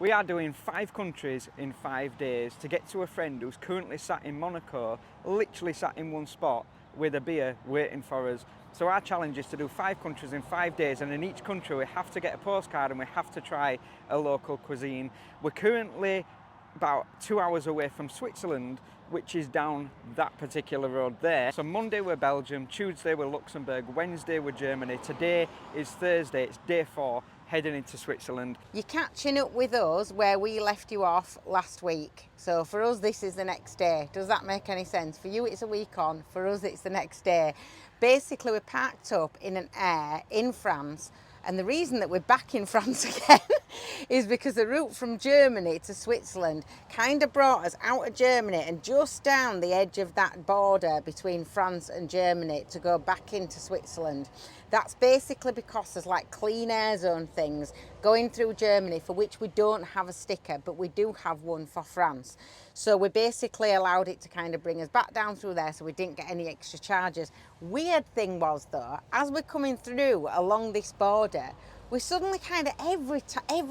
We are doing 5 countries in 5 days to get to a friend who's currently sat in Monaco, literally sat in one spot with a beer waiting for us. So our challenge is to do 5 countries in 5 days, and in each country we have to get a postcard and we have to try a local cuisine. We're currently about 2 hours away from Switzerland, which is down that particular road there. So Monday we're Belgium, Tuesday we're Luxembourg, Wednesday we're Germany. Today is Thursday, it's day 4, heading into Switzerland. You're catching up with us where we left you off last week. So for us, this is the next day. Does that make any sense? For you, it's a week on. For us, it's the next day. Basically, we're parked up in an air in France. And the reason that we're back in France again is because the route from Germany to Switzerland kind of brought us out of Germany and just down the edge of that border between France and Germany to go back into Switzerland. That's basically because there's like clean air zone things going through Germany for which we don't have a sticker, but we do have one for France. So we basically allowed it to kind of bring us back down through there so we didn't get any extra charges. Weird thing was though, as we're coming through along this border, we suddenly kind of every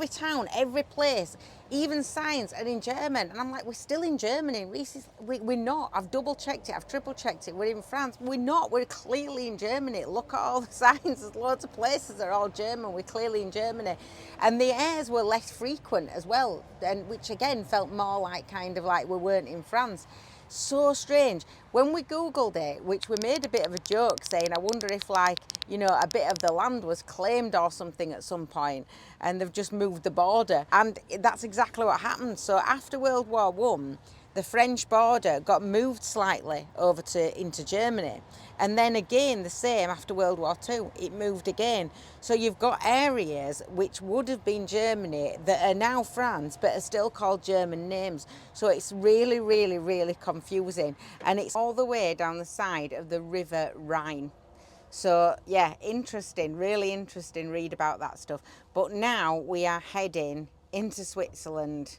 town, every place, even signs are in German. And I'm like, we're still in Germany. Reese, we're not. I've double checked it. I've triple checked it. We're in France. We're not. We're clearly in Germany. Look at all the signs. There's loads of places that are all German. We're clearly in Germany. And the airs were less frequent as well, and which again felt more like kind of like we weren't in France. So strange. When we Googled it, which we made a bit of a joke saying, I wonder if like, you know, a bit of the land was claimed or something at some point and they've just moved the border. And that's exactly what happened. So after World War I, the French border got moved slightly over into Germany. And then again, the same after World War II, it moved again. So you've got areas which would have been Germany that are now France, but are still called German names. So it's really, really, really confusing. And it's all the way down the side of the River Rhine. So yeah, interesting, really interesting read about that stuff. But now we are heading into Switzerland.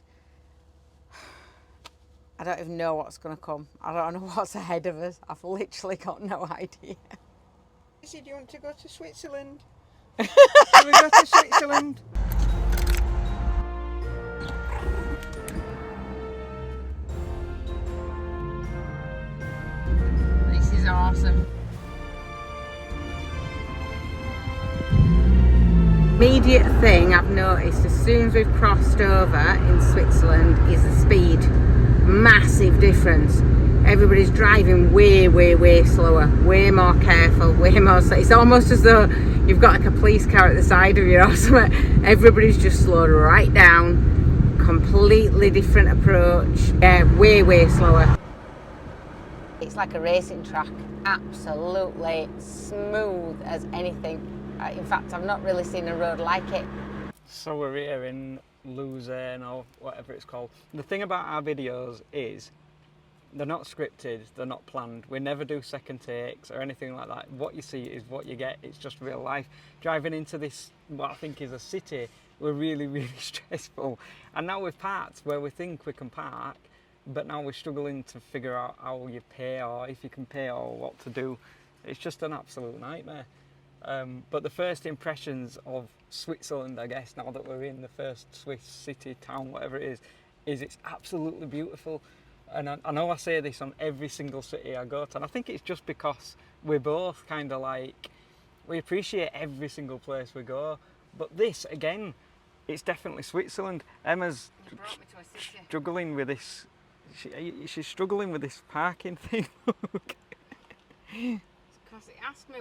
I don't even know what's going to come. I don't know what's ahead of us. I've literally got no idea. Do you want to go to Switzerland? Shall we go to Switzerland? This is awesome. Immediate thing I've noticed as soon as we've crossed over in Switzerland is the speed. Massive difference. Everybody's driving way slower, way more careful, way more safe. It's almost as though you've got like a police car at the side of you or something. Everybody's just slowed right down. Completely different approach. Yeah, way slower. It's like a racing track. Absolutely smooth as anything. In fact, I've not really seen a road like it. So we're here in Luzern or whatever it's called. The thing about our videos is they're not scripted, they're not planned. We never do second takes or anything like that. What you see is what you get. It's just real life. Driving into this, what I think is a city, we're really stressful. And now we've parked where we think we can park, but now we're struggling to figure out how you pay or if you can pay or what to do. It's just an absolute nightmare. But the first impressions of Switzerland, I guess, now that we're in the first Swiss city, town, whatever it is it's absolutely beautiful. And I know I say this on every single city I go to, and I think it's just because we're both kind of like, we appreciate every single place we go. But this, again, it's definitely Switzerland. Emma's struggling with this, she's struggling with this parking thing. Because it asked me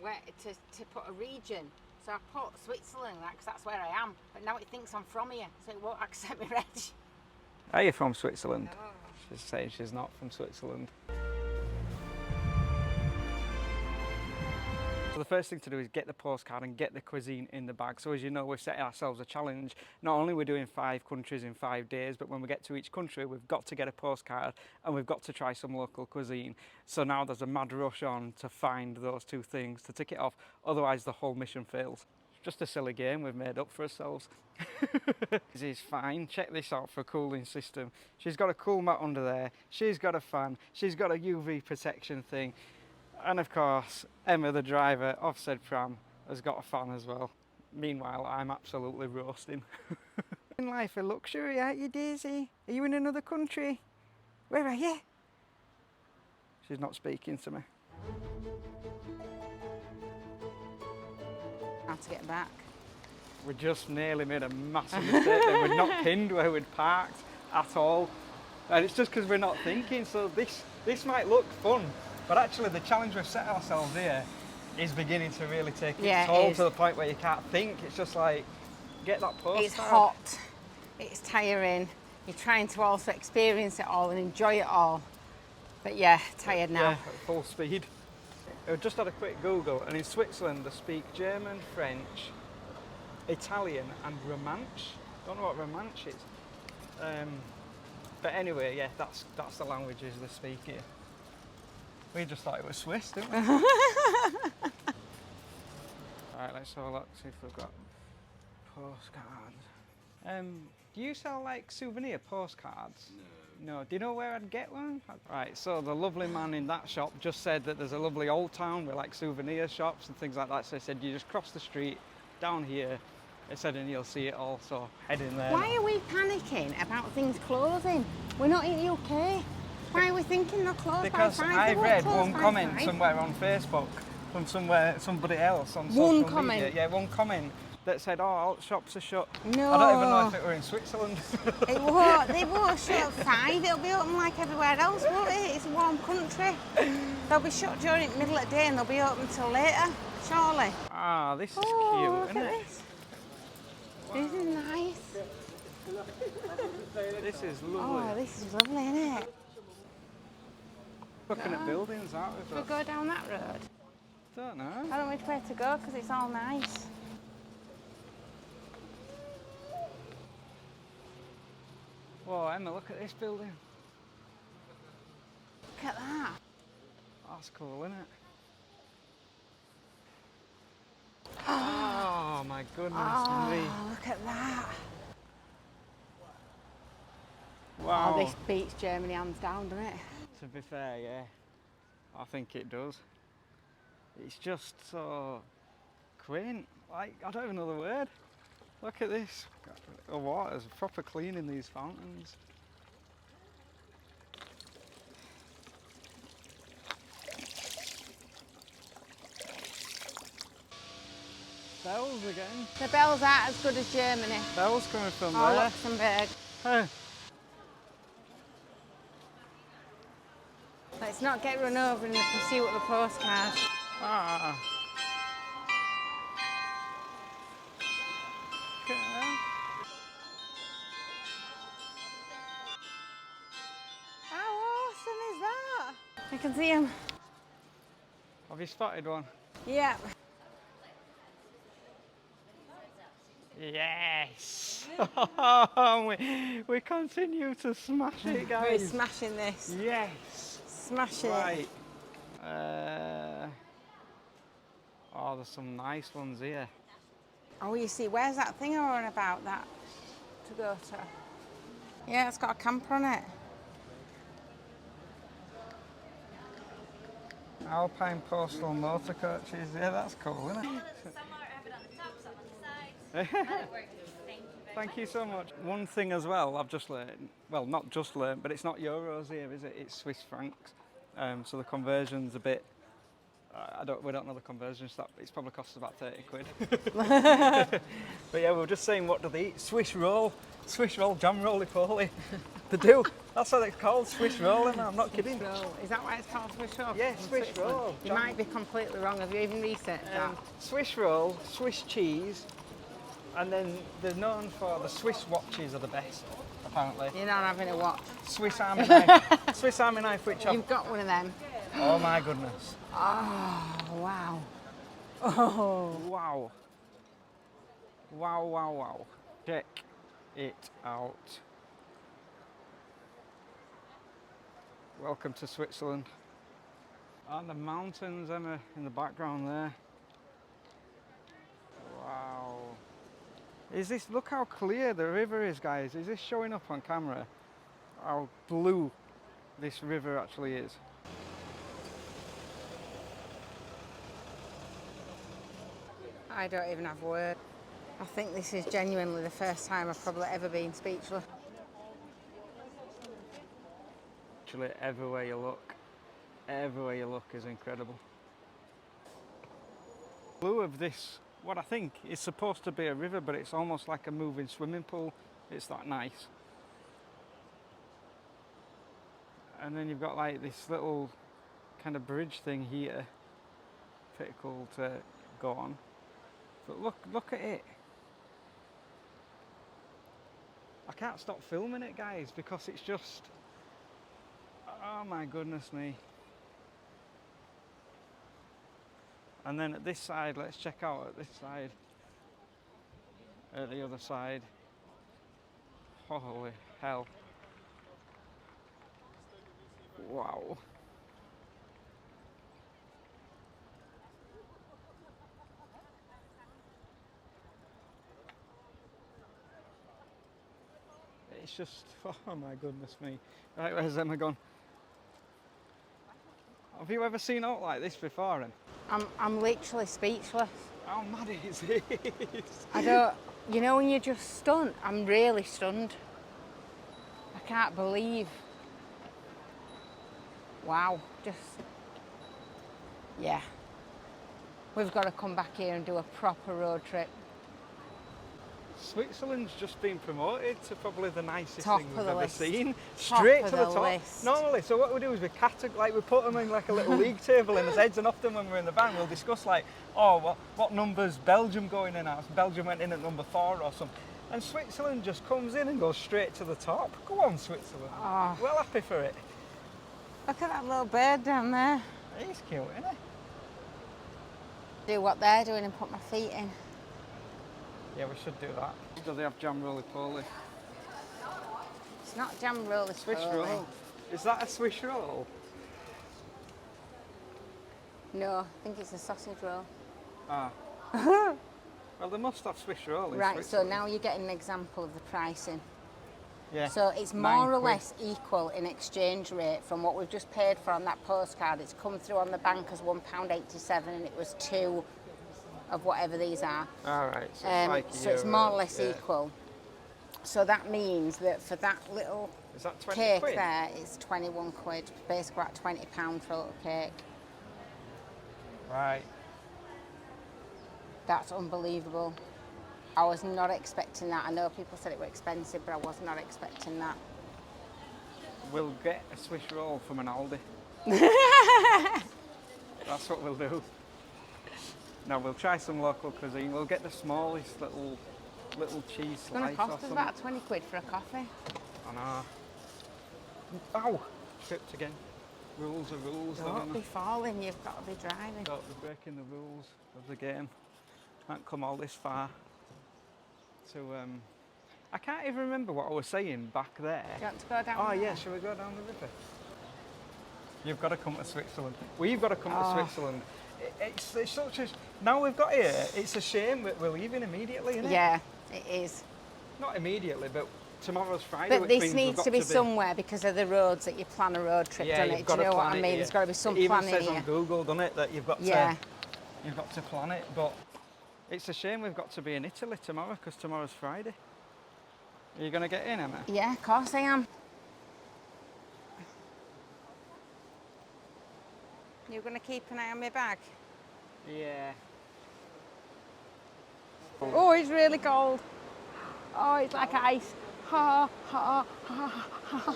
where to put a region, so I put Switzerland because that's where I am. But now it thinks I'm from here, so it won't accept me reg. Are you from Switzerland? No. She's saying she's not from Switzerland. So the first thing to do is get the postcard and get the cuisine in the bag. So as you know, we've set ourselves a challenge. Not only are we doing 5 countries in 5 days, but when we get to each country, we've got to get a postcard and we've got to try some local cuisine. So now there's a mad rush on to find those 2 things to tick it off. Otherwise, the whole mission fails. Just a silly game we've made up for ourselves. This is fine. Check this out for a cooling system. She's got a cool mat under there. She's got a fan. She's got a UV protection thing. And of course, Emma, the driver of said pram, has got a fan as well. Meanwhile, I'm absolutely roasting. In life a luxury, aren't you, Daisy? Are you in another country? Where are you? She's not speaking to me. How to get back? We just nearly made a massive mistake there. We'd not pinned where we'd parked at all. And it's just because we're not thinking. So this might look fun, but actually the challenge we've set ourselves here is beginning to really take its toll to the point where you can't think. It's just like, get that postcard. It's hot, it's tiring. You're trying to also experience it all and enjoy it all. But yeah, tired now. Yeah, at full speed. I just had a quick Google, and in Switzerland they speak German, French, Italian and Romansh. Don't know what Romansh is. But anyway, yeah, that's the languages they speak here. We just thought it was Swiss, didn't we? Alright, let's have a look, see if we've got postcards. Do you sell like souvenir postcards? No. Do you know where I'd get one? Right, so the lovely man in that shop just said that there's a lovely old town with like souvenir shops and things like that. So he said you just cross the street down here. He said and you'll see it all, so head in there. Why are we panicking about things closing? We're not in the UK. Why are we thinking they're closed because by 5? I read one comment 5. somewhere on Facebook from somebody else on social One media. comment? Yeah, one comment that said, oh, all shops are shut. No. I don't even know if it were in Switzerland. They won't shut at 5. It'll be open like everywhere else, won't it? It's a warm country. They'll be shut during the middle of the day and they'll be open till later, surely. Ah, this is Look cute, isn't at it? this. This is nice. This is lovely. Oh, this is lovely, isn't it? Looking at buildings, aren't we? Should we go down that road? Don't know. I don't know which way to go because it's all nice. Whoa, Emma, look at this building. Look at that. That's cool, isn't it? Oh my goodness me. Look at that. Wow. Oh, this beats Germany hands down, doesn't it? To be fair, yeah. I think it does. It's just so quaint. Like, I don't even know the word. Look at this. The water's proper clean in these fountains. Bells again. The bells aren't as good as Germany. Bells coming from Oh, there. Luxembourg. Huh. Let's not get run over in the pursuit of a postcard. Ah. Okay. How awesome is that? I can see him. Have you spotted one? Yeah. Yes! we continue to smash it, We're guys. smashing this. Yes! Smashing Right. it. Oh, there's some nice ones here. Oh, you see, where's that thing on about that to go to? Yeah, it's got a camper on it. Alpine postal motor coaches. Yeah, that's cool, isn't it? Some are have it on the top, some on the sides. That works. Thank you very Thank you so much. One thing as well, I've just learned, well, not just learned, but it's not euros here, is it? It's Swiss francs. So the conversion's a bit, we don't know the conversion stuff. It's probably cost us about 30 quid. But yeah, we were just saying, what do they eat? Swiss roll, jam roly-poly. They do. That's what it's called, Swiss roll, Emma, I'm not kidding. Roll. Is that why it's called Swiss roll? Yeah, In Swiss Switzerland? roll. You might be completely wrong. Have you even researched that? Swiss roll, Swiss cheese, and then they're known for the Swiss watches are the best, apparently. You're not having a watch. Swiss Army knife. Swiss Army knife, which I've... You've got one of them. Oh my goodness. Oh, wow. Oh. Wow. Wow, wow, wow. Check it out. Welcome to Switzerland. And the mountains, Emma, in the background there. Wow. Look how clear the river is, guys. Is this showing up on camera? How blue this river actually is. I don't even have words. I think this is genuinely the first time I've probably ever been speechless. Actually, everywhere you look is incredible. Blue of this, what I think is supposed to be a river, but it's almost like a moving swimming pool. It's that nice. And then you've got like this little kind of bridge thing here. Pretty cool to go on. But look at it. I can't stop filming it, guys, because it's just, oh my goodness me. And then at this side, let's check out at this side. At the other side. Holy hell. Wow. It's just, oh my goodness me. Right, where's Emma gone? Have you ever seen out like this before? I'm literally speechless. How mad is this? I don't, you know when you're just stunned? I'm really stunned. I can't believe. Wow, just, yeah. We've got to come back here and do a proper road trip. Switzerland's just been promoted to probably the nicest Top thing of we've the ever list. seen. Top Straight of to the the top. list. Normally, so what we do is we put them in like a little league table in the heads, and often when we're in the van, we'll discuss like, oh, what numbers Belgium going in at? Belgium went in at number 4 or something. And Switzerland just comes in and goes straight to the top. Go on, Switzerland. Oh. Well happy for it. Look at that little bird down there. He's cute, isn't he? Do what they're doing and put my feet in. Yeah, we should do that. Do they have jam roly-poly? It's not jam roly Swiss poly. roll. Is that a Swiss roll? No, I think it's a sausage roll. Ah. Well, they must have Swiss roll in Right, so Switzerland. now you get an example of the pricing. Yeah. So it's £9 more or less equal in exchange rate from what we've just paid for on that postcard. It's come through on the bank as £1.87 and it was 2 of whatever these are. All right. So it's more or less equal. So that means that for that little Is that 20 cake quid? there, it's 21 quid. Basically about £20 for a little cake. Right. That's unbelievable. I was not expecting that. I know people said it were expensive, but I was not expecting that. We'll get a Swiss roll from an Aldi. That's what we'll do. Now we'll try some local cuisine. We'll get the smallest little cheese It's going slice to cost or us something. about 20 quid for a coffee. I know. Ow! Tripped again. Rules are rules. Don't be falling, you've got to be driving. Don't be breaking the rules of the game. Can't come all this far to I can't even remember what I was saying back there. Do you want to go down Oh there? yeah, shall we go down the river? You've got to come to Switzerland. We've got to come to Switzerland. It's such a... Now we've got here, it's a shame that we're leaving immediately, isn't it? Yeah, it is. Not immediately, but tomorrow's Friday, But which this means needs we've got to be somewhere because of the roads that you plan a road trip, Yeah, doesn't you've it? got Do you to know what plan I it mean? here. There's got to be some It even planning says here. on Google, doesn't it, that you've got to plan it. But it's a shame we've got to be in Italy tomorrow because tomorrow's Friday. Are you going to get in, Emma? Yeah, of course I am. You're going to keep an eye on my bag? Yeah. Oh, it's really cold. Oh, it's like ice. Ha, ha, ha, ha.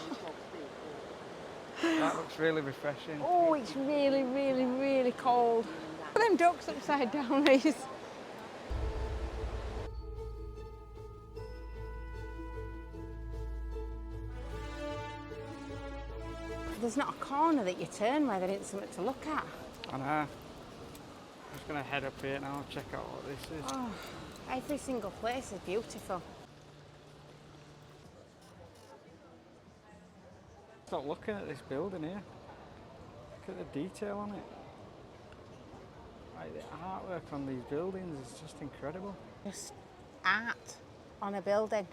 That looks really refreshing. Oh, it's really, really, really cold. Look at them ducks upside down, Reese. There's not a corner that you turn where there isn't something to look at. I know. I'm just going to head up here now and check out what this is. Oh, every single place is beautiful. Stop looking at this building here. Look at the detail on it. Like the artwork on these buildings is just incredible. Just art on a building.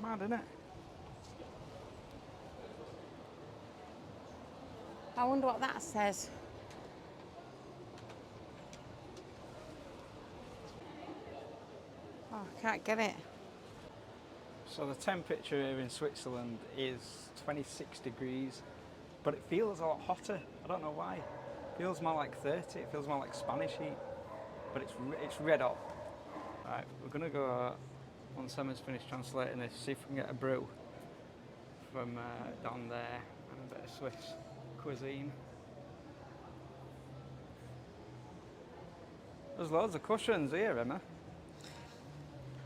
Mad, isn't it? I wonder what that says. Oh, I can't get it. So the temperature here in Switzerland is 26 degrees, but it feels a lot hotter. I don't know why. It feels more like 30. It feels more like Spanish heat, but it's red hot. Right, we're gonna go, once Emma's finished translating this, see if we can get a brew from down there and a bit of Swiss cuisine. There's loads of cushions here, Emma.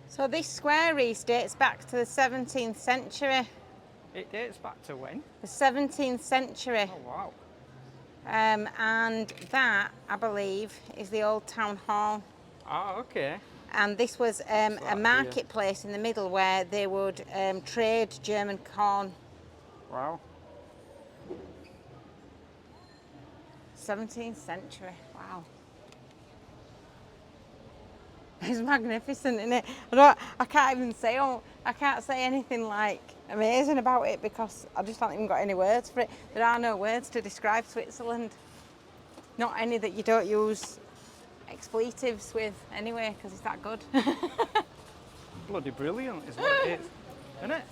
So this square, Reese, dates back to the 17th century. It dates back to when? The 17th century. Oh wow. And that, I believe, is the old town hall. Oh, okay. And this was a here. marketplace in the middle where they would trade German corn. Wow. 17th century, wow. It's magnificent, isn't it? I can't say anything like amazing about it because I just haven't even got any words for it. There are no words to describe Switzerland. Not any that you don't use expletives with anyway, because it's that good. Bloody brilliant is what it is, isn't it?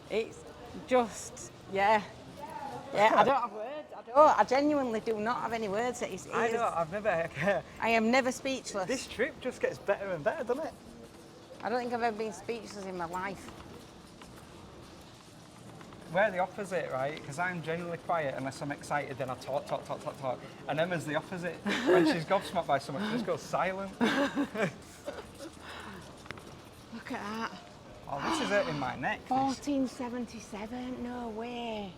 It's just, yeah, I don't have words. I genuinely do not have any words. I am never speechless. This trip just gets better and better, doesn't it? I don't think I've ever been speechless in my life. We're the opposite, right? Because I'm genuinely quiet unless I'm excited, then I talk. And Emma's the opposite. When she's gobsmacked by someone, she just goes silent. Look at that. Oh, this is hurting my neck. This. 1477, no way.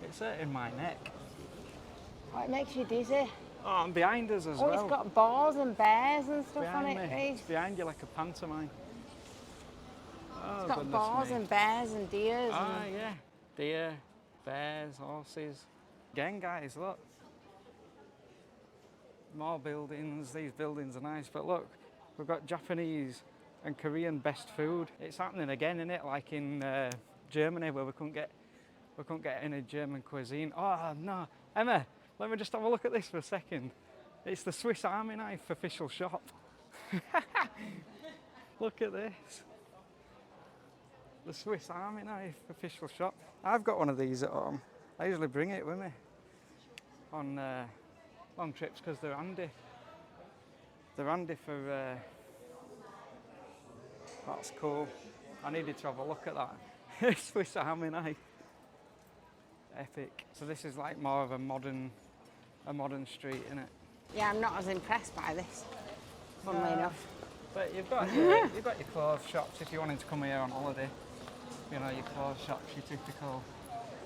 It's hurting my neck. Oh, it makes you dizzy. Oh, and behind us as Oh, well. it's got boars and bears and stuff behind on me. it, Reese. It's behind you like a pantomime. Oh, It's got goodness boars me. and bears and deers. Ah, and... yeah. Deer, bears, horses. Again, guys, look. More buildings. These buildings are nice, but look, we've got Japanese and Korean best food. It's happening again, isn't it? Like in Germany, where we couldn't get any German cuisine. Oh no, Emma, let me just have a look at this for a second. It's the Swiss Army knife official shop. Look at this. The Swiss Army knife official shop. I've got one of these at home. I usually bring it with me on long trips because they're handy. They're handy for. That's cool. I needed to have a look at that. Swiss Army knife. Epic. So this is like more of a modern street, isn't it? Yeah, I'm not as impressed by this, funnily enough. But you've got your clothes shops if you wanted to come here on holiday. You know, your clothes shops, your typical.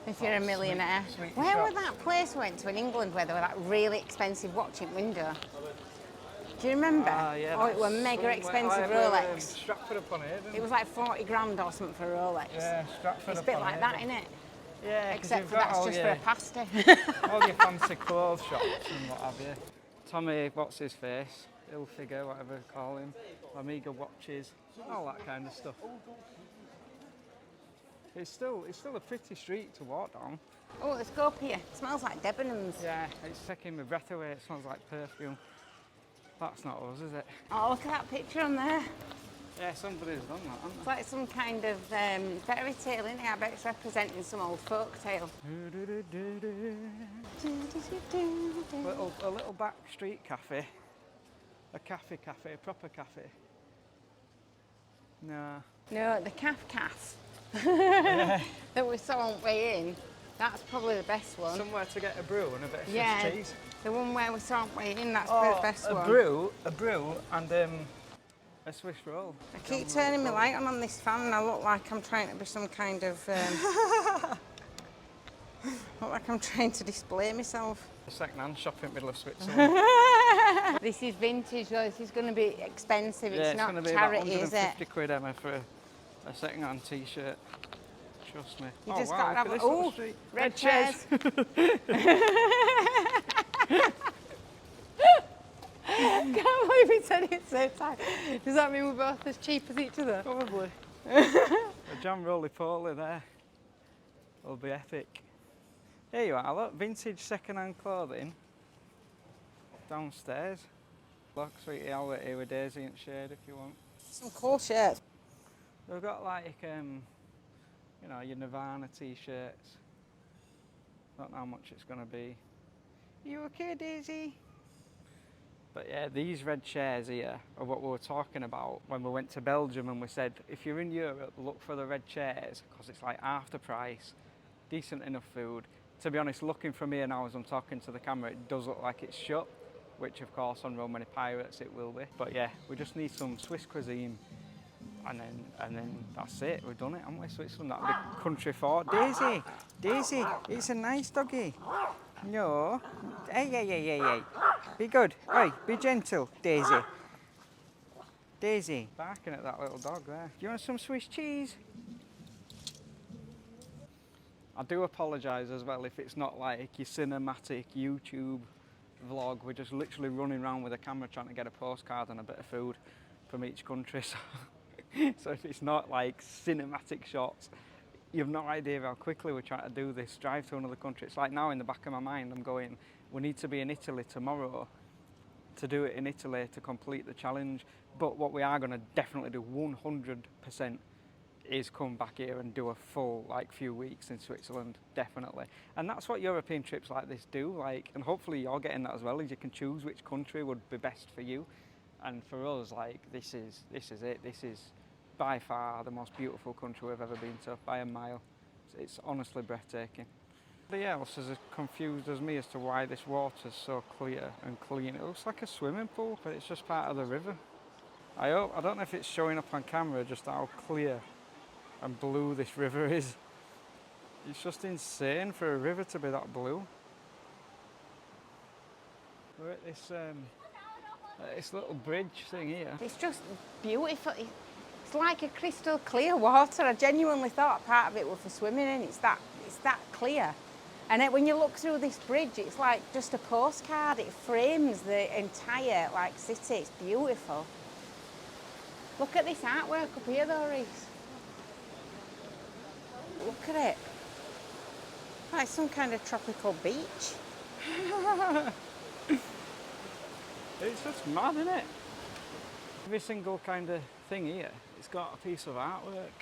If you're a millionaire. sweet Where was shops. that place we went to in England where there were that really expensive watching window? Do you remember? Yeah, oh, it were mega expensive Rolex. Stratford upon Avon. It was like 40 grand or something for a Rolex. Yeah, Stratford It's a bit upon like that, Avon. isn't it? Yeah, 'cause Except you've for got that's all just your, for a pasty. all your fancy clothes shops and what have you. Tommy, what's his face? Hilfiger, whatever you call him. Omega watches, all that kind of stuff. It's still a pretty street to walk down. Oh, let's go up here. It smells like Debenhams. Yeah, it's taking my breath away. It smells like perfume. That's not us, is it? Oh, look at that picture on there. Yeah, somebody's done that, hasn't It's like some kind of fairy tale, isn't it? I bet it's representing some old folk tale. A little back street cafe. A proper cafe. No. No, the calf Yeah. that we saw on the way in, that's probably the best one. Somewhere to get a brew and a bit of Yeah, Swiss cheese. the one where we saw on the way in, that's the best one. A brew and a Swiss roll. I keep turning my light on this fan and I look like I'm trying to be some kind of... look like I'm trying to display myself. A second-hand shop in the middle of Switzerland. This is vintage though, this is going to be expensive, Yeah, it's not going to be charity, about is it? 150 quid, Emma, for a second-hand t-shirt. Trust me. You oh, just wow, got to have look a... at this little Oh, street. red chairs. Can't believe we said it at the same time. Does that mean we're both as cheap as each other? Probably. A jam roly-poly there. Will be epic. Here you are, look, vintage second-hand clothing downstairs. Look, sweetie, I'll wait here with Daisy and shade if you want. Some cool shirts. They've got like, you know, your Nirvana t-shirts. Don't know how much it's going to be. Are you okay, Daisy? But yeah, these red chairs here are what we were talking about when we went to Belgium, and we said, if you're in Europe, look for the red chairs because it's like half the price, decent enough food. To be honest, looking from here now as I'm talking to the camera, it does look like it's shut, which of course on Romany Pirates it will be. But yeah, we just need some Swiss cuisine, and then that's it. We've done it, haven't we? Switzerland, that'll be country for Daisy. Daisy, it's a nice doggy. No, hey. Be good. Oi, be gentle, Daisy. Daisy, barking at that little dog there. Do you want some Swiss cheese? I do apologise as well if it's not like your cinematic YouTube vlog. We're just literally running around with a camera trying to get a postcard and a bit of food from each country. So if it's not like cinematic shots, you've no idea how quickly we're trying to do this, drive to another country. It's like now in the back of my mind I'm going, we need to be in Italy tomorrow to do it in Italy to complete the challenge. But what we are going to definitely do 100% is come back here and do a full like few weeks in Switzerland, definitely. And that's what European trips like this do, like, and hopefully you're getting that as well, is you can choose which country would be best for you. And for us, like, this is it. This is by far the most beautiful country we've ever been to by a mile. It's honestly breathtaking. Nobody else is as confused as me as to why this water's so clear and clean. It looks like a swimming pool, but it's just part of the river. I don't know if it's showing up on camera just how clear and blue this river is. It's just insane for a river to be that blue. We're at this little bridge thing here. It's just beautiful. It's like a crystal clear water. I genuinely thought part of it was for swimming in. It's that clear. And then when you look through this bridge, it's like just a postcard. It frames the entire like city. It's beautiful. Look at this artwork up here though, Reese. Look at it. Like some kind of tropical beach. It's just mad, isn't it? Every single kind of thing here, it's got a piece of artwork.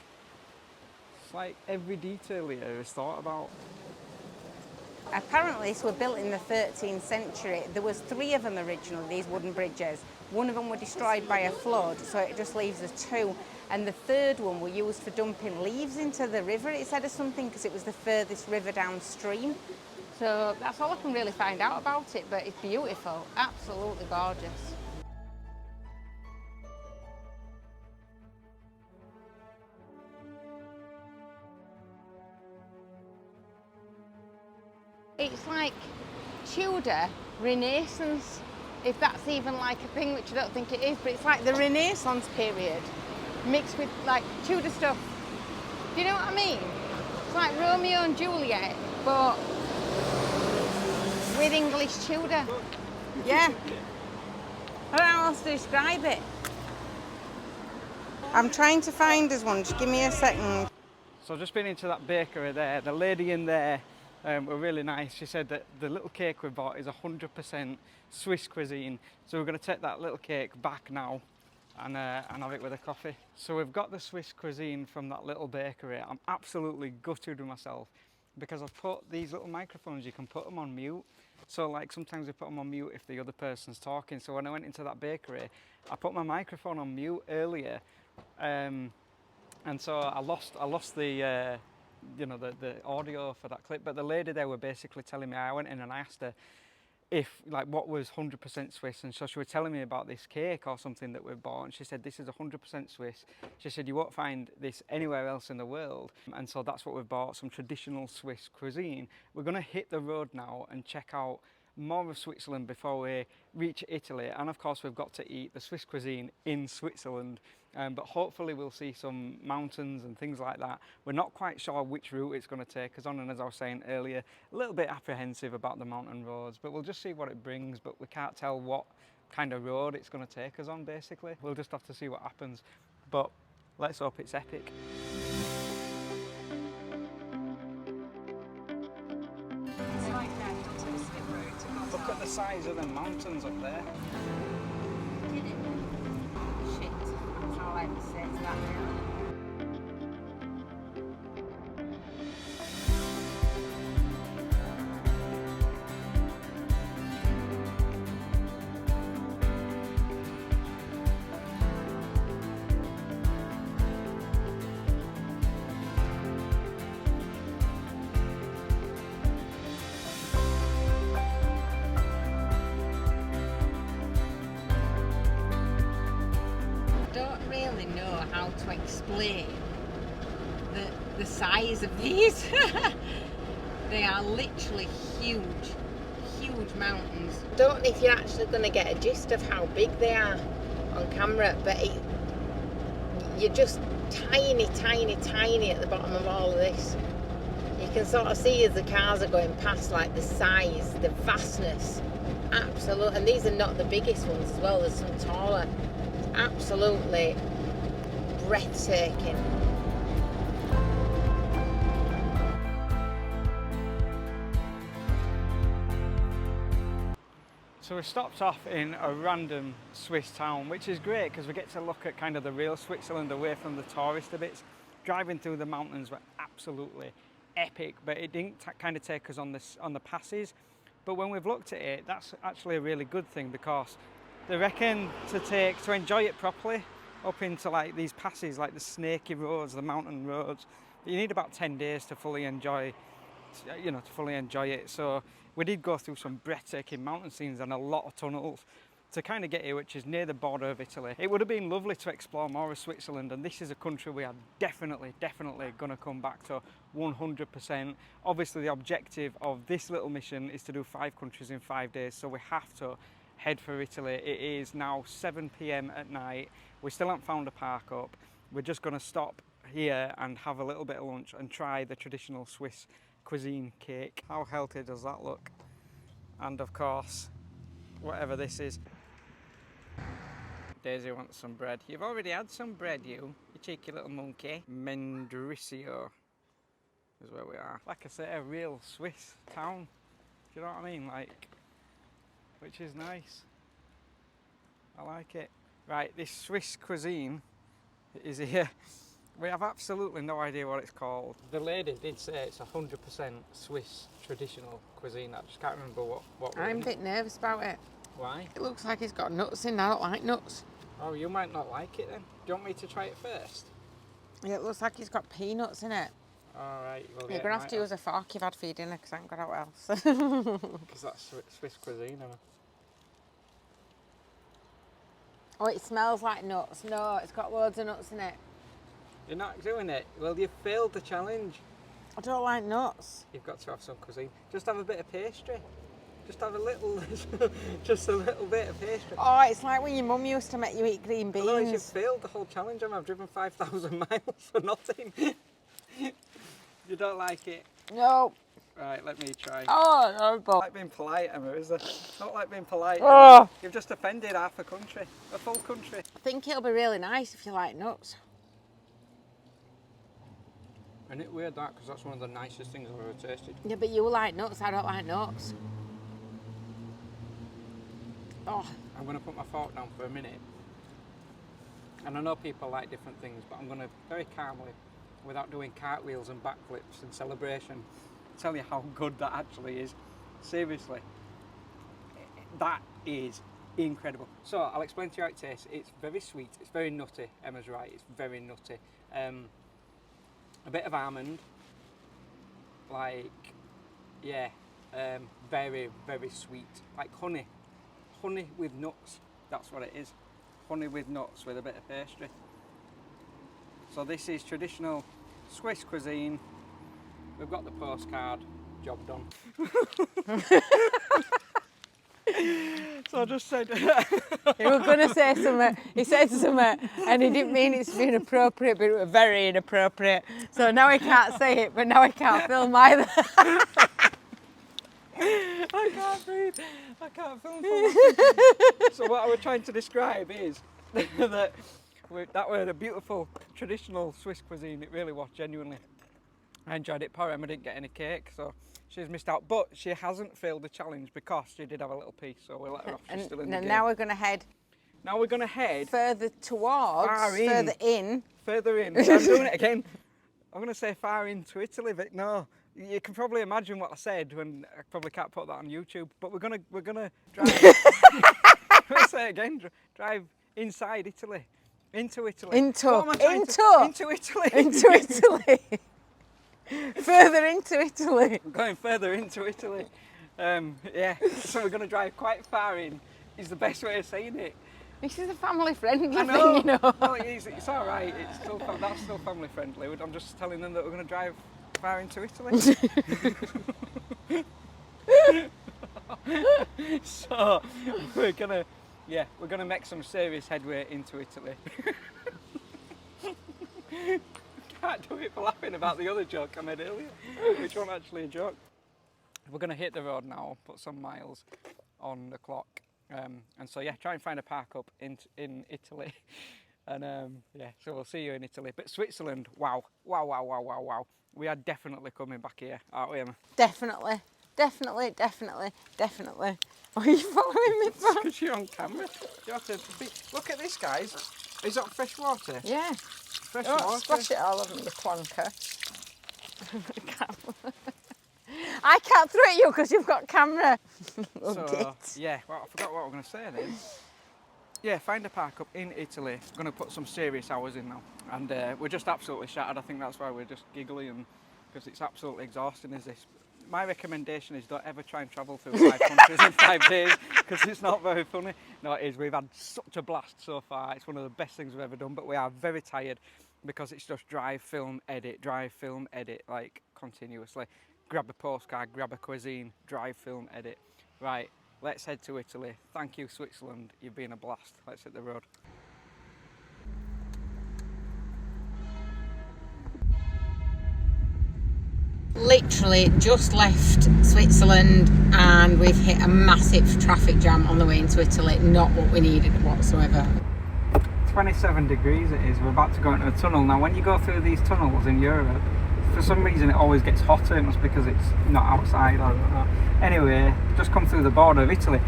It's like every detail here is thought about. Apparently these were built in the 13th century. There was 3 of them originally, these wooden bridges. One of them were destroyed by a flood, so it just leaves the 2. And the 3rd one were used for dumping leaves into the river, it said, or something, because it was the furthest river downstream. So that's all I can really find out about it, but it's beautiful, absolutely gorgeous. It's like Tudor Renaissance, if that's even like a thing, which I don't think it is, but it's like the Renaissance period mixed with like Tudor stuff. Do you know what I mean? It's like Romeo and Juliet, but with English Tudor. Yeah. I don't know how else to describe it. I'm trying to find us one, just give me a second. So I've just been into that bakery there. The lady in there were really nice. She said that the little cake we bought is 100% Swiss cuisine. So we're going to take that little cake back now and have it with a coffee. So we've got the Swiss cuisine from that little bakery. I'm absolutely gutted with myself because I've put these little microphones, you can put them on mute. So like sometimes we put them on mute if the other person's talking. So when I went into that bakery, I put my microphone on mute earlier. And so I lost the you know, the audio for that clip, but the lady there were basically telling me, I went in and I asked her if like what was 100% Swiss, and so she was telling me about this cake or something that we bought, and she said this is 100% Swiss. She said you won't find this anywhere else in the world, and so that's what we've bought, some traditional Swiss cuisine. We're going to hit the road now and check out more of Switzerland before we reach Italy, and of course we've got to eat the Swiss cuisine in Switzerland, but hopefully we'll see some mountains and things like that. We're not quite sure which route it's going to take us on, and as I was saying earlier, a little bit apprehensive about the mountain roads, but we'll just see what it brings, but we can't tell what kind of road it's going to take us on basically. We'll just have to see what happens, but let's hope it's epic. Slide left onto the slip road to Look at the size of the mountains up there. Shit. That's all I have to say to that now. Don't really know how to explain the size of these. They are literally huge mountains. Don't know if you're actually going to get a gist of how big they are on camera, but you're just tiny at the bottom of all of this. You can sort of see as the cars are going past, like the size, the vastness. Absolute, and these are not the biggest ones as well, there's some taller. Absolutely breathtaking. So we stopped off in a random Swiss town, which is great because we get to look at kind of the real Switzerland away from the tourist bits. Driving through the mountains were absolutely epic, but it didn't kind of take us on the passes. But when we've looked at it, that's actually a really good thing because they reckon to enjoy it properly up into like these passes, like the snaky roads, the mountain roads, you need about 10 days to fully enjoy it. So we did go through some breathtaking mountain scenes and a lot of tunnels to kind of get here, which is near the border of Italy. It would have been lovely to explore more of Switzerland, and this is a country we are definitely going to come back to 100%. Obviously the objective of this little mission is to do 5 countries in 5 days, so we have to head for Italy. It is now 7 p.m. at night. We still haven't found a park up. We're just going to stop here and have a little bit of lunch and try the traditional Swiss cuisine cake. How healthy does that look? And of course, whatever this is. Daisy wants some bread. You've already had some bread, you cheeky little monkey. Mendrisio is where we are. Like I say, a real Swiss town. Do you know what I mean? Like, which is nice. I like it. Right, this Swiss cuisine is here. We have absolutely no idea what it's called. The lady did say it's 100% Swiss traditional cuisine. I just can't remember what I'm a bit nervous about it. Why? It looks like it's got nuts in. I don't like nuts. Oh, you might not like it then. Do you want me to try it first? Yeah, it looks like it's got peanuts in it. Alright, well, You're going to have to use a fork you've had for your dinner because I haven't got out else. Because that's Swiss cuisine, isn't it? Oh, it smells like nuts. No, it's got loads of nuts in it. You're not doing it? Well, you've failed the challenge. I don't like nuts. You've got to have some cuisine. Just have a bit of pastry. Just have a little, just a little bit of pastry. Oh, it's like when your mum used to make you eat green beans. Otherwise you've failed the whole challenge. I've driven 5,000 miles for nothing. You don't like it? No. Right, let me try. Oh, horrible. Like being polite, Emma, is it? Not like being polite. Oh. You've just offended half a country, a full country. I think it'll be really nice if you like nuts. Isn't it weird that? Because that's one of the nicest things I've ever tasted. Yeah, but you like nuts. I don't like nuts. Oh. I'm going to put my fork down for a minute. And I know people like different things, but I'm going to very calmly, without doing cartwheels and backflips and celebration, tell you how good that actually is. Seriously. That is incredible. So I'll explain to you how it tastes. It's very sweet. It's very nutty. Emma's right. It's very nutty. A bit of almond. Like, yeah. Very, very sweet. Like honey. Honey with nuts. That's what it is. Honey with nuts with a bit of pastry. So this is traditional Swiss cuisine. We've got the postcard. Job done. So I just said... He was going to say something. He said something and he didn't mean it's inappropriate, but it was very inappropriate. So now he can't say it, but now he can't film either. I can't breathe. I can't film. So what I was trying to describe is that were a beautiful traditional Swiss cuisine. It really was, genuinely. I enjoyed it. Poor Emma didn't get any cake, so she's missed out. But she hasn't failed the challenge because she did have a little piece, so we'll let her off. She's still in the game. Now we're going to head Now we're going to head further towards, far in. further in. So I'm doing it again. I'm going to say far into Italy, but no. You can probably imagine what I said when I probably can't put that on YouTube. But we're gonna drive. I'm going to say it again. Drive inside Italy, into Italy. Into Italy. Into Italy. Further into Italy. We're going further into Italy. Yeah. So we're going to drive quite far in. Is the best way of saying it. This is a family-friendly I thing, know. you know. Well, it's all right. That's still family-friendly. I'm just telling them that we're going to drive far into Italy. So we're gonna make some serious headway into Italy. Can't do it for laughing about the other joke I made earlier, which wasn't actually a joke. We're gonna hit the road now, put some miles on the clock, and so yeah, try and find a park up in Italy, and yeah, so we'll see you in Italy. But Switzerland, wow. We are definitely coming back here, aren't we, Emma? Definitely. Are you following me, Fran? Because you're on camera. You have to look at this, guys. Is that fresh water? Yeah. Fresh Don't water. splash it all over me, you plonker. I can't throw at you because you've got camera. So, yeah, well, I forgot what I was going to say then. Yeah, find a park up in Italy. I'm going to put some serious hours in now. And we're just absolutely shattered. I think that's why we're just giggly, and because it's absolutely exhausting, is this. My recommendation is don't ever try and travel through 5 countries in 5 days, because it's not very funny. No, it is. We've had such a blast so far. It's one of the best things we've ever done, but we are very tired because it's just drive, film, edit, like continuously. Grab a postcard, grab a cuisine, drive, film, edit. Right, let's head to Italy. Thank you, Switzerland. You've been a blast. Let's hit the road. Literally just left Switzerland and we've hit a massive traffic jam on the way into Italy. Not what we needed whatsoever. 27 degrees it is. We're about to go into a tunnel. Now when you go through these tunnels in Europe, for some reason it always gets hotter. It must be because it's not outside, I don't know. Anyway, just come through the border of Italy.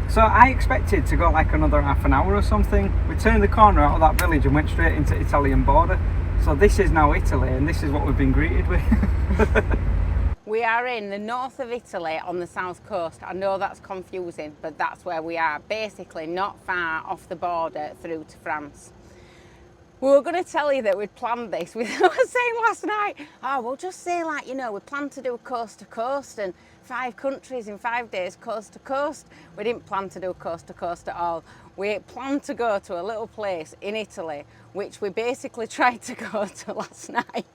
So I expected to go like another half an hour or something. We turned the corner out of that village and went straight into Italian border. So this is now Italy, and this is what we've been greeted with. We are in the north of Italy on the south coast. I know that's confusing, but that's where we are. Basically not far off the border through to France. We were going to tell you that we'd planned this. We were saying last night, oh, we'll just say like, you know, we planned to do coast to coast and 5 countries in 5 days, coast to coast. We didn't plan to do coast to coast at all. We planned to go to a little place in Italy, which we basically tried to go to last night.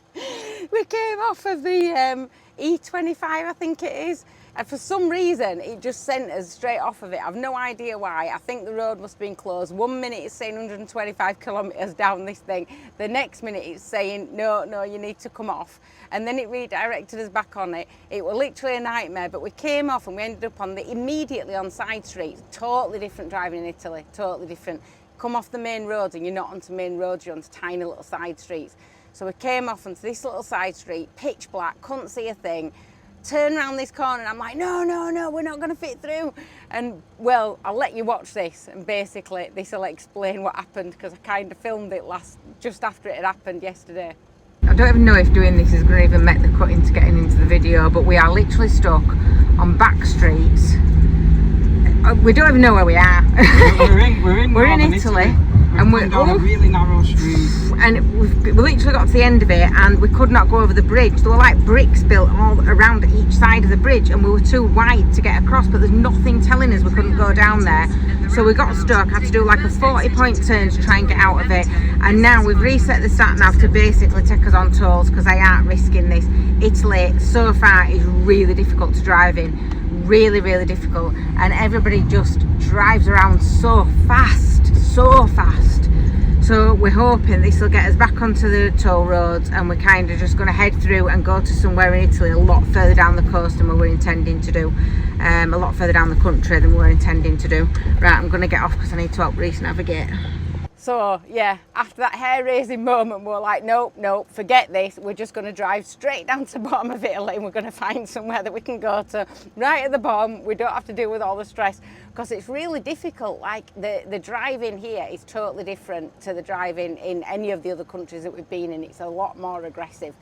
We came off of the E25, I think it is, and for some reason it just sent us straight off of it. I've no idea why. I think the road must have been closed. 1 minute it's saying 125 kilometres down this thing. The next minute it's saying, no, you need to come off. And then it redirected us back on it. It was literally a nightmare, but we came off and we ended up on immediately on side streets. Totally different driving in Italy, totally different. Come off the main roads and you're not onto main roads, you're onto tiny little side streets. So we came off onto this little side street, pitch black, couldn't see a thing. Turn around this corner and I'm like, no, we're not going to fit through. And well, I'll let you watch this, and basically this will explain what happened, because I kind of filmed it just after it had happened yesterday. I don't even know if doing this is going to even make the cut into getting into the video, but we are literally stuck on back streets. We don't even know where we are. We're in Italy. And we're down a really narrow street. And we literally got to the end of it and we could not go over the bridge. There were like bricks built all around each side of the bridge and we were too wide to get across, but there's nothing telling us we couldn't go down there. So we got stuck, had to do like a 40-point turn to try and get out of it. And now we've reset the sat nav to basically take us on tolls because I aren't risking this. Italy so far is really difficult to drive in. Really difficult, and everybody just drives around so fast. So we're hoping this will get us back onto the toll roads, and we're kind of just going to head through and go to somewhere in Italy a lot further down the coast than we were intending to do, a lot further down the country than we were intending to do. Right, I'm going to get off because I need to help Reese navigate. So yeah, after that hair-raising moment, we're like, nope, forget this. We're just going to drive straight down to the bottom of Italy, and we're going to find somewhere that we can go to right at the bottom. We don't have to deal with all the stress, because it's really difficult. Like the driving here is totally different to the driving in any of the other countries that we've been in. It's a lot more aggressive.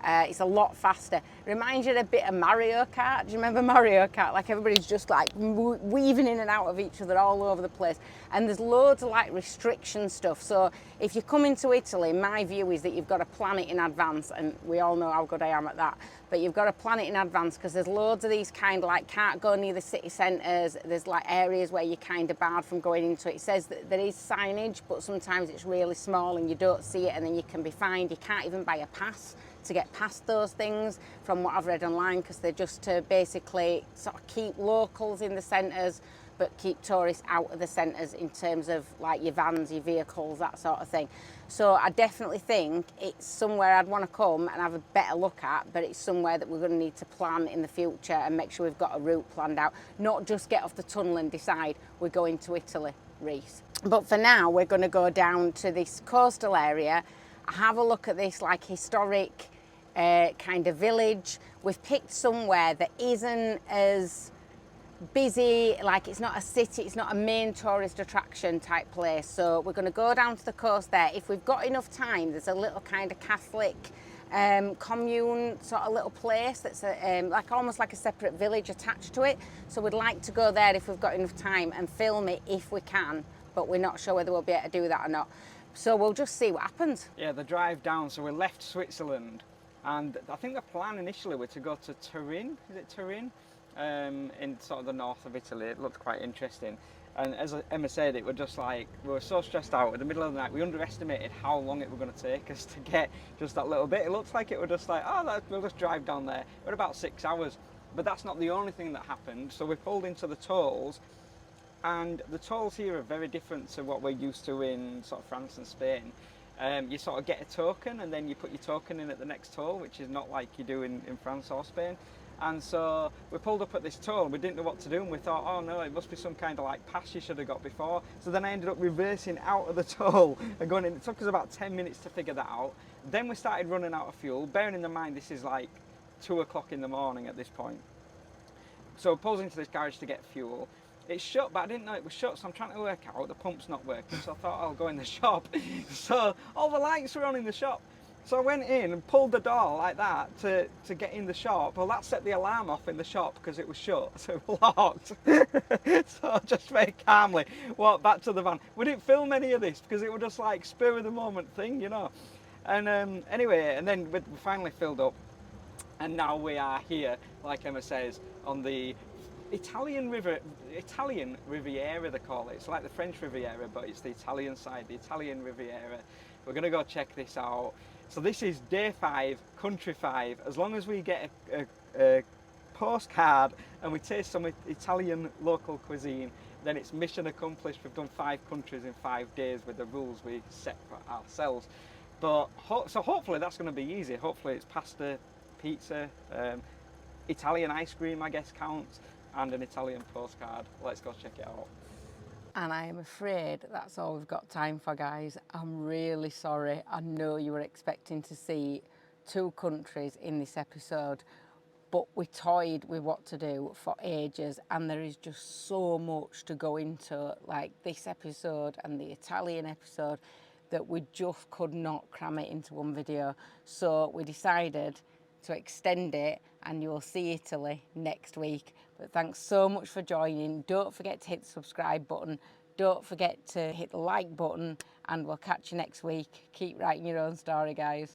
It's a lot faster. Reminds you a bit of Mario Kart. Do you remember Mario Kart? Like everybody's just like weaving in and out of each other all over the place. And there's loads of like restriction stuff. So if you come into Italy, my view is that you've got to plan it in advance. And we all know how good I am at that. But you've got to plan it in advance, because there's loads of these kind of like can't go near the city centres. There's like areas where you're kind of barred from going into it. It says that there is signage, but sometimes it's really small and you don't see it, and then you can be fined. You can't even buy a pass to get past those things, from what I've read online, because they're just to basically sort of keep locals in the centres but keep tourists out of the centres in terms of like your vans, your vehicles, that sort of thing. So I definitely think it's somewhere I'd want to come and have a better look at, but it's somewhere that we're going to need to plan in the future and make sure we've got a route planned out, not just get off the tunnel and decide we're going to Italy, Reese. But for now, we're going to go down to this coastal area, have a look at this like historic kind of village. We've picked somewhere that isn't as busy, like it's not a city, it's not a main tourist attraction type place. So we're going to go down to the coast there. If we've got enough time, there's a little kind of Catholic commune sort of little place that's like almost like a separate village attached to it. So we'd like to go there if we've got enough time and film it if we can, but we're not sure whether we'll be able to do that or not. So we'll just see what happens. Yeah, the drive down, so we left Switzerland, and I think the plan initially was to go to Turin. Is it Turin? In sort of the north of Italy. It looked quite interesting. And as Emma said, it was just like, we were so stressed out. In the middle of the night, we underestimated how long it was going to take us to get just that little bit. It looked like it was just like, oh, we'll just drive down there. It was about 6 hours. But that's not the only thing that happened. So we pulled into the tolls, and the tolls here are very different to what we're used to in sort of France and Spain. You sort of get a token, and then you put your token in at the next toll, which is not like you do in France or Spain. And so we pulled up at this toll, we didn't know what to do, and we thought, oh no, it must be some kind of like pass you should have got before. So then I ended up reversing out of the toll and going in. It took us about 10 minutes to figure that out. Then we started running out of fuel, bearing in mind this is like 2 o'clock in the morning at this point. So we pulled into this garage to get fuel. It's shut, but I didn't know it was shut, so I'm trying to work out, the pump's not working, so I thought I'll go in the shop. So all the lights were on in the shop. So I went in and pulled the door like that to get in the shop. Well, that set the alarm off in the shop because it was shut, so it was locked. So I just very calmly walked back to the van. We didn't film any of this because it was just like spur of the moment thing, you know. And anyway, and then we finally filled up, and now we are here, like Emma says, on the Italian Riviera, they call it. It's like the French Riviera, but it's the Italian side, the Italian Riviera. We're going to go check this out. So this is day 5, country 5. As long as we get a postcard and we taste some Italian local cuisine, then it's mission accomplished. We've done 5 countries in 5 days with the rules we set for ourselves. But so hopefully that's going to be easy. Hopefully it's pasta, pizza, Italian ice cream, I guess counts, and an Italian postcard. Let's go check it out. And I am afraid that's all we've got time for, guys. I'm really sorry. I know you were expecting to see 2 countries in this episode, but we toyed with what to do for ages, and there is just so much to go into, like this episode and the Italian episode, that we just could not cram it into one video. So we decided to extend it, and you'll see Italy next week. But thanks so much for joining. Don't forget to hit the subscribe button. Don't forget to hit the like button, and we'll catch you next week. Keep writing your own story, guys.